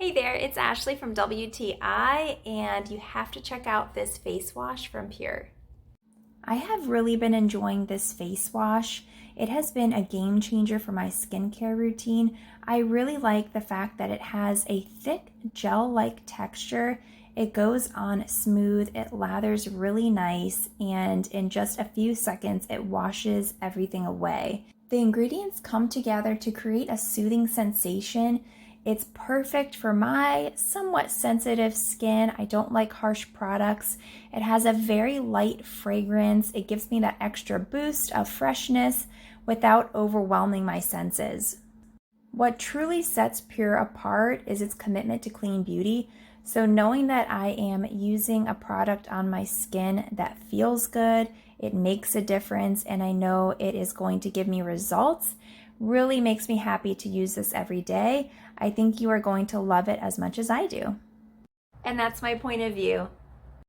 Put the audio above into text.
Hey there, it's Ashley from WTI, and you have to check out this face wash from PUR. I have really been enjoying this face wash. It has been a game changer for my skincare routine. I really like the fact that it has a thick gel-like texture. It goes on smooth, it lathers really nice, and in just a few seconds, it washes everything away. The ingredients come together to create a soothing sensation. It's perfect for my somewhat sensitive skin. I don't like harsh products. It has a very light fragrance. It gives me that extra boost of freshness without overwhelming my senses. What truly sets PUR apart is its commitment to clean beauty. So knowing that I am using a product on my skin that feels good, it makes a difference, and I know it is going to give me results, really makes me happy to use this every day. I think you are going to love it as much as I do. And that's my point of view.